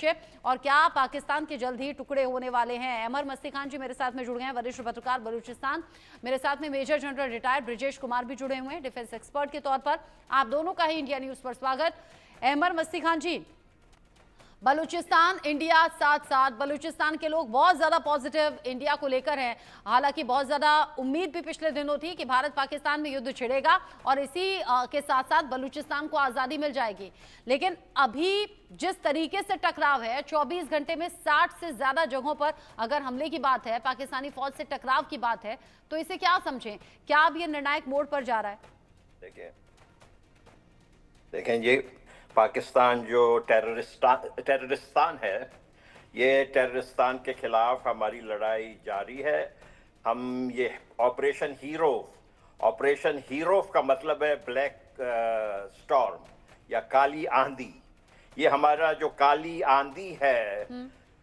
और क्या पाकिस्तान के जल्द ही टुकड़े होने वाले हैं? अमर मस्ती खान जी मेरे साथ में जुड़ गए हैं, वरिष्ठ पत्रकार बलूचिस्तान। मेरे साथ में major general retired Brijesh Kumar भी जुड़े हुए हैं डिफेंस एक्सपर्ट के तौर पर। आप दोनों का ही इंडिया न्यूज पर स्वागत। अमर मस्ती खान जी, बलूचिस्तान इंडिया साथ साथ, बलूचिस्तान के लोग बहुत ज्यादा पॉजिटिव इंडिया को लेकर हैं। हालांकि बहुत ज्यादा उम्मीद भी पिछले दिनों थी कि भारत पाकिस्तान में युद्ध छिड़ेगा और इसी के साथ साथ बलूचिस्तान को आजादी मिल जाएगी। लेकिन अभी जिस तरीके से टकराव है, 24 घंटे में 60 से ज्यादा जगहों पर अगर हमले की बात है, पाकिस्तानी फौज से टकराव की बात है, तो इसे क्या समझें? क्या अब ये निर्णायक मोड़ पर जा रहा है? देखें ये पाकिस्तान जो टेररिस्तान है, ये टेररिस्तान के खिलाफ हमारी लड़ाई जारी है। हम ये ऑपरेशन हीरो का मतलब है ब्लैक स्टॉर्म या काली आंधी। ये हमारा जो काली आंधी है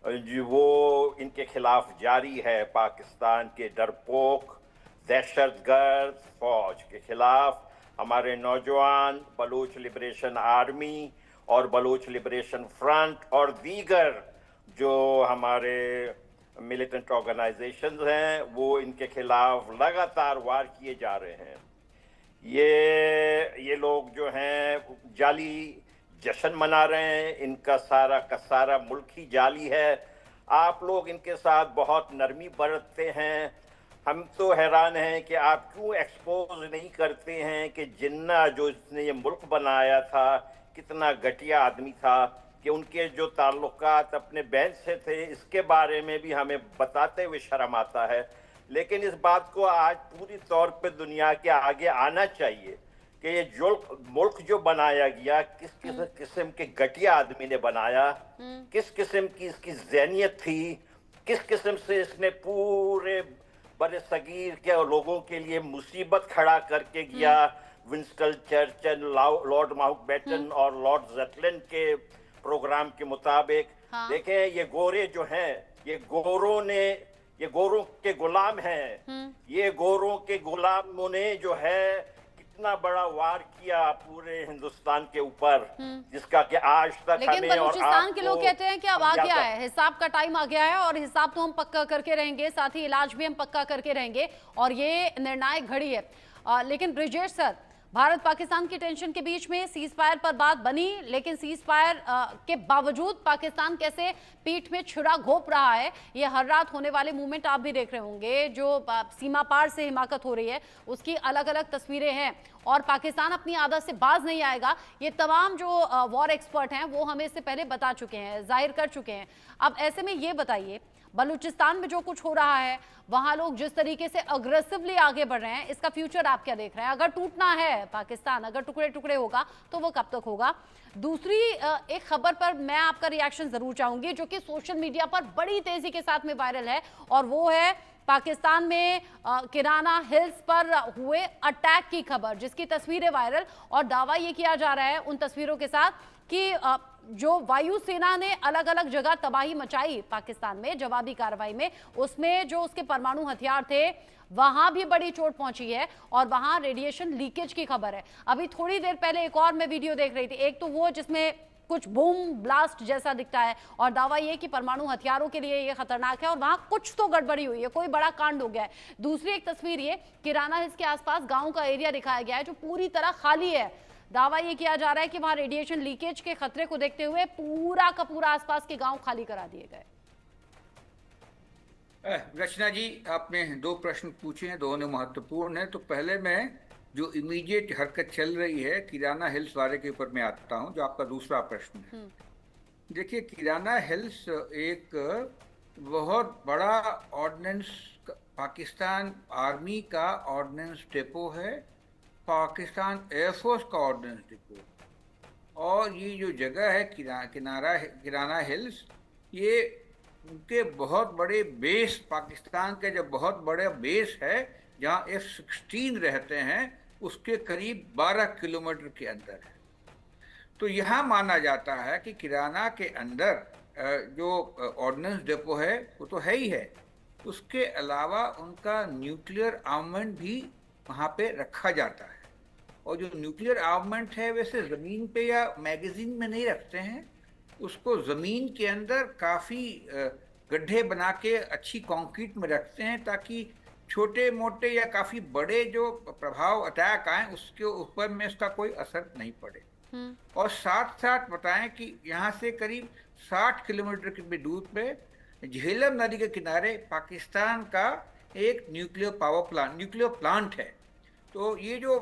वो इनके खिलाफ जारी है। पाकिस्तान के डरपोक दहशतगर्द फौज के खिलाफ हमारे नौजवान बलूच लिबरेशन आर्मी और बलूच लिबरेशन फ्रंट और दीगर जो हमारे मिलिटेंट ऑर्गेनाइजेशंस हैं वो इनके खिलाफ लगातार वार किए जा रहे हैं। ये लोग जो हैं जाली जश्न मना रहे हैं। इनका सारा मुल्क ही जाली है। आप लोग इनके साथ बहुत नरमी बरतते हैं। हम तो हैरान हैं कि आप क्यों एक्सपोज नहीं करते हैं कि जिन्ना जो इसने ये मुल्क बनाया था कितना घटिया आदमी था, कि उनके जो ताल्लुकात अपने बहन से थे, इसके बारे में भी हमें बताते हुए शर्म आता है। लेकिन इस बात को आज पूरी तौर पे दुनिया के आगे आना चाहिए कि ये जो मुल्क जो बनाया गया किस किस्म के घटिया आदमी ने बनाया, किस किस्म की इसकी ज़हनियत थी, किस किस्म से इसने पूरे बड़े सगीर के लोगों के लिए मुसीबत खड़ा करके गया। विंस्टन चर्चिल, लॉर्ड माउंटबेटन और लॉर्ड ज़ेटलैंड के प्रोग्राम के मुताबिक। देखें ये गोरे जो हैं, ये गोरों के गुलाम हैं। ये गोरों के गुलामों ने जो है कितना बड़ा वार किया पूरे हिंदुस्तान के ऊपर, जिसका कि आज तक लेकिन हमें बलूचिस्तान के लोग कहते हैं कि अब आ गया है, हिसाब का टाइम आ गया है और हिसाब तो हम पक्का करके रहेंगे, साथ ही इलाज भी हम पक्का करके रहेंगे और ये निर्णायक घड़ी है। लेकिन ब्रिजेश सर, भारत पाकिस्तान की टेंशन के बीच में सीज फायर पर बात बनी, लेकिन सीज फायर के बावजूद पाकिस्तान कैसे पीठ में छुरा घोंप रहा है। ये हर रात होने वाले मूवमेंट आप भी देख रहे होंगे, जो सीमा पार से हिमाकत हो रही है उसकी अलग अलग तस्वीरें हैं और पाकिस्तान अपनी आदत से बाज नहीं आएगा। ये तमाम जो वॉर एक्सपर्ट हैं वो हमें इससे पहले बता चुके हैं, जाहिर कर चुके हैं। अब ऐसे में ये बताइए, बलूचिस्तान में जो कुछ हो रहा है, वहां लोग जिस तरीके से अग्रेसिवली आगे बढ़ रहे हैं, इसका फ्यूचर आप क्या देख रहे हैं? अगर टूटना है पाकिस्तान, अगर टुकड़े टुकड़े होगा तो वो कब तक होगा? दूसरी एक खबर पर मैं आपका रिएक्शन जरूर चाहूंगी जो कि सोशल मीडिया पर बड़ी तेजी के साथ में वायरल है और वो है पाकिस्तान में किराना हिल्स पर हुए अटैक की खबर, जिसकी तस्वीरें वायरल और दावा ये किया जा रहा है उन तस्वीरों के साथ कि जो वायुसेना ने अलग अलग जगह तबाही मचाई पाकिस्तान में जवाबी कार्रवाई में, उसमें जो उसके परमाणु हथियार थे वहां भी बड़ी चोट पहुंची है और वहां रेडिएशन लीकेज की खबर है। अभी थोड़ी देर पहले एक और मैं वीडियो देख रही थी, एक तो वो जिसमें कुछ बूम ब्लास्ट जैसा दिखता है और दावा ये कि परमाणु हथियारों के लिए ये खतरनाक है और वहां कुछ तो गड़बड़ी हुई है, कोई बड़ा कांड हो गया है। दूसरी एक तस्वीर ये किराना हिल्स के आसपास गांव का एरिया दिखाया गया है जो पूरी तरह खाली है। दावा ये किया जा रहा है कि वहां रेडिएशन लीकेज के खतरे को देखते हुए पूरा का पूरा आसपास के गांव खाली करा दिए गए। रचना जी, आपने दो प्रश्न पूछे हैं, दोनों महत्वपूर्ण हैं। तो पहले मैं जो इमीडिएट हरकत चल रही है किराना हिल्स वाले के ऊपर मैं आता हूं, जो आपका दूसरा प्रश्न है। देखिए, किराना हिल्स एक बहुत बड़ा ऑर्डिनेंस, पाकिस्तान आर्मी का ऑर्डिनेंस डिपो है, पाकिस्तान एयरफोर्स का ऑर्डिनेंस डिपो। और ये जो जगह है किराना हिल्स, ये उनके बहुत बड़े बेस, पाकिस्तान के जो बहुत बड़े बेस है जहाँ F-16 रहते हैं, उसके करीब 12 किलोमीटर के अंदर है। तो यहाँ माना जाता है कि किराना के अंदर जो ऑर्डिनेंस डिपो है वो तो है ही है, उसके अलावा उनका न्यूक्लियर आर्ममेंट भी वहाँ पे रखा जाता है। और जो न्यूक्लियर आर्ममेंट है वैसे ज़मीन पे या मैगजीन में नहीं रखते हैं, उसको जमीन के अंदर काफी गड्ढे बना के अच्छी कंक्रीट में रखते हैं, ताकि छोटे मोटे या काफी बड़े जो प्रभाव अटैक आए उसके ऊपर में उसका कोई असर नहीं पड़े। और साथ साथ बताएं कि यहाँ से करीब 60 किलोमीटर की दूर पे झेलम नदी के किनारे पाकिस्तान का एक न्यूक्लियर प्लांट है। तो ये जो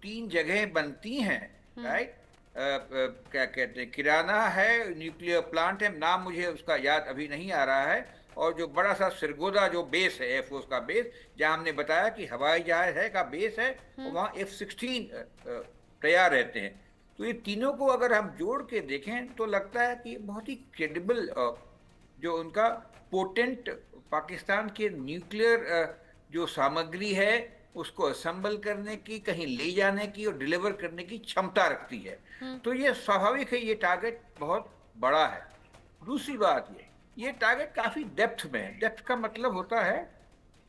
3 जगहें बनती हैं, राइट, क्या कहते हैं, किराना है, न्यूक्लियर प्लांट है, नाम मुझे उसका याद अभी नहीं आ रहा है, और जो बड़ा सा सिरगोदा जो बेस है, एयरफोर्स का बेस, जहां हमने बताया कि हवाई जहाज है का बेस है, और वहाँ F-16 तैयार रहते हैं। तो ये तीनों को अगर हम जोड़ के देखें तो लगता है कि बहुत ही क्रेडिबल जो उनका पोटेंट पाकिस्तान के न्यूक्लियर जो सामग्री है उसको असेंबल करने की, कहीं ले जाने की और डिलीवर करने की क्षमता रखती है। तो ये स्वाभाविक है, ये टारगेट बहुत बड़ा है। दूसरी बात ये टारगेट काफी डेप्थ में है। डेप्थ का मतलब होता है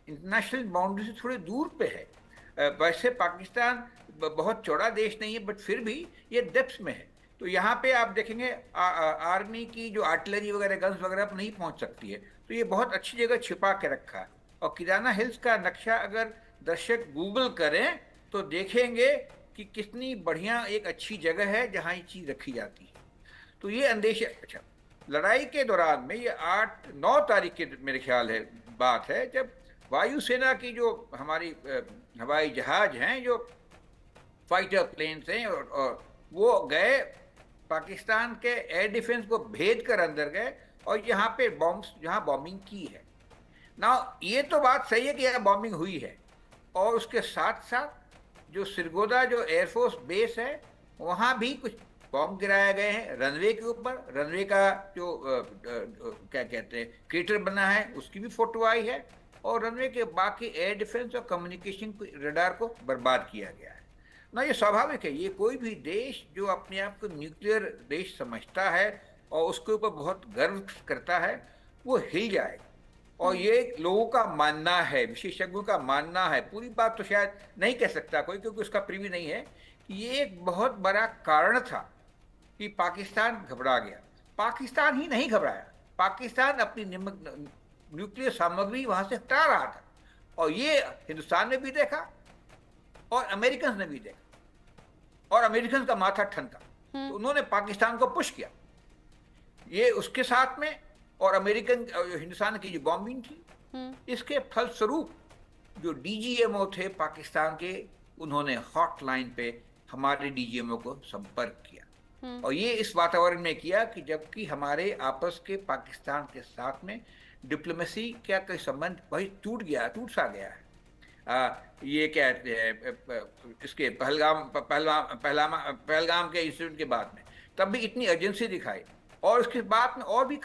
इंटरनेशनल बाउंड्री से थोड़े दूर पे है। वैसे पाकिस्तान बहुत चौड़ा देश नहीं है, बट फिर भी ये डेप्थ में है। तो यहाँ पे आप देखेंगे आर्मी की जो आर्टिलरी वगैरह, गन्स वगैरह नहीं पहुंच सकती है। तो ये बहुत अच्छी जगह छिपा के रखा है। और किराना हिल्स का नक्शा अगर दर्शक गूगल करें तो देखेंगे कि कितनी बढ़िया एक अच्छी जगह है जहाँ ये चीज रखी जाती है। तो ये अंदेशा, अच्छा, लड़ाई के दौरान में ये 8-9 तारीख के मेरे ख्याल है बात है, जब वायुसेना की जो हमारी हवाई जहाज हैं, जो फाइटर प्लेन्स हैं, और वो गए पाकिस्तान के एयर डिफेंस को भेद कर अंदर गए, और यहाँ पे जहाँ बॉम्बिंग की है ना। ये तो बात सही है कि यहाँ बॉम्बिंग हुई है, और उसके साथ साथ जो सिरगोदा जो एयरफोर्स बेस है वहाँ भी कुछ बॉम्ब गिराए गए हैं रनवे के ऊपर। रनवे का जो क्या कहते हैं क्रेटर बना है उसकी भी फोटो आई है, और रनवे के बाकी एयर डिफेंस और कम्युनिकेशन रडार को बर्बाद किया गया है ना। ये स्वाभाविक है, ये कोई भी देश जो अपने आप को न्यूक्लियर देश समझता है और उसके ऊपर बहुत गर्व करता है वो हिल जाएगा। और ये लोगों का मानना है, विशेषज्ञों का मानना है, पूरी बात तो शायद नहीं कह सकता कोई क्योंकि उसका प्रीव्यू नहीं है, कि ये एक बहुत बड़ा कारण था कि पाकिस्तान घबरा गया। पाकिस्तान ही नहीं घबराया, पाकिस्तान अपनी न्यूक्लियर सामग्री वहां से हटा रहा था, और ये हिंदुस्तान ने भी देखा और अमेरिकन ने भी देखा, और अमेरिकन का माथा ठनका। तो उन्होंने पाकिस्तान को पुश किया ये उसके साथ में, और अमेरिकन हिंदुस्तान की जो बॉम्बिंग थी इसके फलस्वरूप जो डीजीएमओ थे पाकिस्तान के, उन्होंने हॉटलाइन पे हमारे डीजीएमओ को संपर्क किया, और ये इस वातावरण में किया कि जबकि हमारे आपस के पाकिस्तान के साथ में डिप्लोमेसी का कोई संबंध वही टूट सा गया है। ये कहते हैं इसके पहलगाम के इंसिडेंट के बाद में, तब भी इतनी अर्जेंसी दिखाई, और उसके बाद में और भी